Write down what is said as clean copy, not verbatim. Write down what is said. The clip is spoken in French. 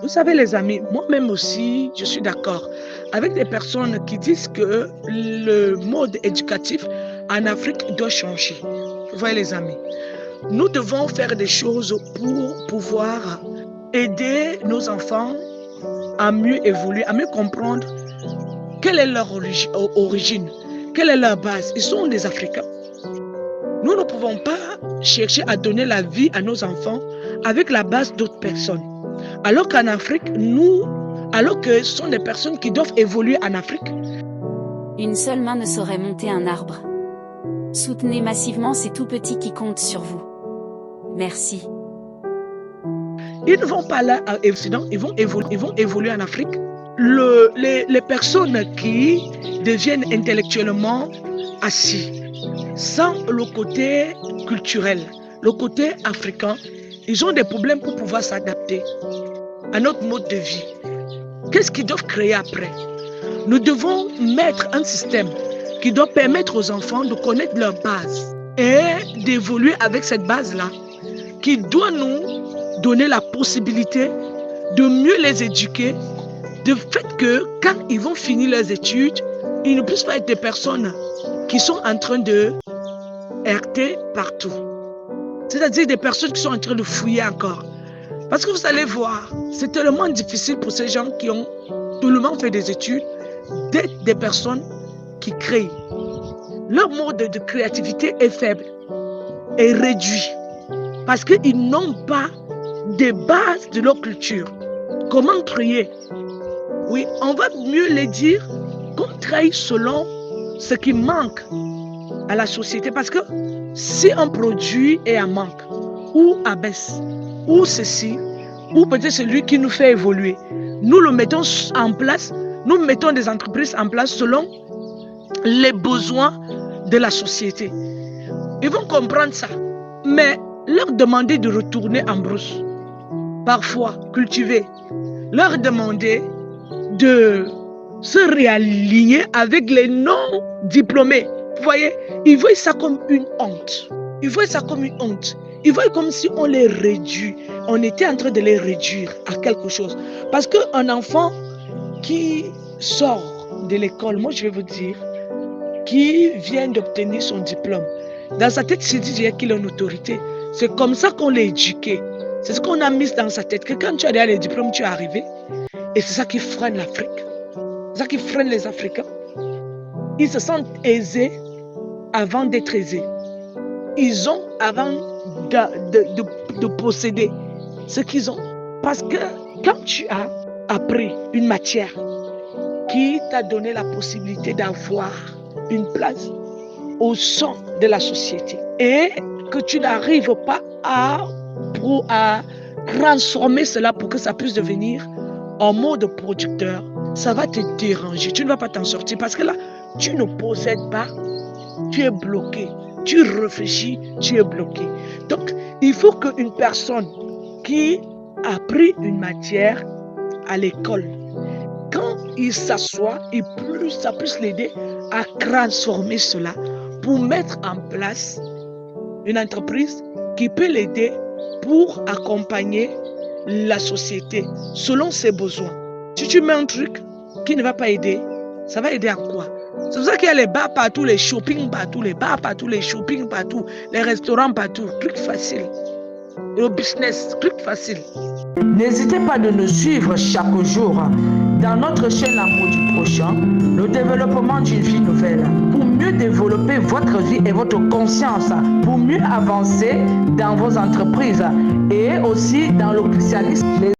Vous savez les amis, moi-même aussi, je suis d'accord avec des personnes qui disent que le mode éducatif en Afrique doit changer. Vous voyez les amis, nous devons faire des choses pour pouvoir aider nos enfants à mieux évoluer, à mieux comprendre quelle est leur origine, quelle est leur base. Ils sont des Africains. Nous ne pouvons pas chercher à donner la vie à nos enfants avec la base d'autres personnes. Alors qu'en Afrique, alors que ce sont des personnes qui doivent évoluer en Afrique. Une seule main ne saurait monter un arbre. Soutenez massivement ces tout petits qui comptent sur vous. Merci. Ils ne vont pas là à Occident, ils vont évoluer en Afrique. Les personnes qui deviennent intellectuellement assis, sans le côté culturel, le côté africain, ils ont des problèmes pour pouvoir s'adapter à notre mode de vie. Qu'est-ce qu'ils doivent créer après? Nous devons mettre un système qui doit permettre aux enfants de connaître leur base et d'évoluer avec cette base-là, qui doit nous donner la possibilité de mieux les éduquer, de fait que quand ils vont finir leurs études, ils ne puissent pas être des personnes qui sont en train de errer partout. C'est-à-dire des personnes qui sont en train de fouiller encore. Parce que vous allez voir, c'est tellement difficile pour ces gens qui ont tout le monde fait des études, d'être des personnes qui créent. Leur mode de créativité est faible, est réduit. Parce qu'ils n'ont pas de base de leur culture. Comment créer? Oui, on va mieux les dire qu'on crée selon ce qui manque à la société. Parce que si un produit est à manque, ou à baisse, ou ceci, ou peut-être celui qui nous fait évoluer, nous le mettons en place, nous mettons des entreprises en place selon les besoins de la société. Ils vont comprendre ça, mais leur demander de retourner en brousse, parfois cultiver, leur demander de se réaligner avec les non-diplômés. Vous voyez, ils voient ça comme une honte. Ils voient ça comme une honte. Ils voient comme si on les réduit. On était en train de les réduire à quelque chose. Parce qu'un enfant qui sort de l'école, moi je vais vous dire, qui vient d'obtenir son diplôme, dans sa tête, il se dit qu'il a une autorité. C'est comme ça qu'on l'a éduqué. C'est ce qu'on a mis dans sa tête. Que quand tu as déjà les diplômes, tu es arrivé. Et c'est ça qui freine l'Afrique. C'est ça qui freine les Africains. Ils se sentent aisés avant d'être aisés. Ils ont avant de posséder ce qu'ils ont. Parce que quand tu as appris une matière qui t'a donné la possibilité d'avoir une place au sein de la société et que tu n'arrives pas à transformer cela pour que ça puisse devenir en mode producteur, ça va te déranger. Tu ne vas pas t'en sortir parce que là, tu ne possèdes pas, tu es bloqué. Tu réfléchis, tu es bloqué. Donc, il faut qu'une personne qui a pris une matière à l'école, quand il s'assoit, ça puisse l'aider à transformer cela pour mettre en place une entreprise qui peut l'aider pour accompagner la société selon ses besoins. Si tu mets un truc qui ne va pas aider, ça va aider à quoi? C'est pour ça qu'il y a les bars partout, les shopping partout, les bars partout, les shopping partout, les restaurants partout. Truc facile. Le business, truc facile. N'hésitez pas de nous suivre chaque jour dans notre chaîne L'amour du prochain, le développement d'une vie nouvelle, pour mieux développer votre vie et votre conscience, pour mieux avancer dans vos entreprises et aussi dans le christianisme.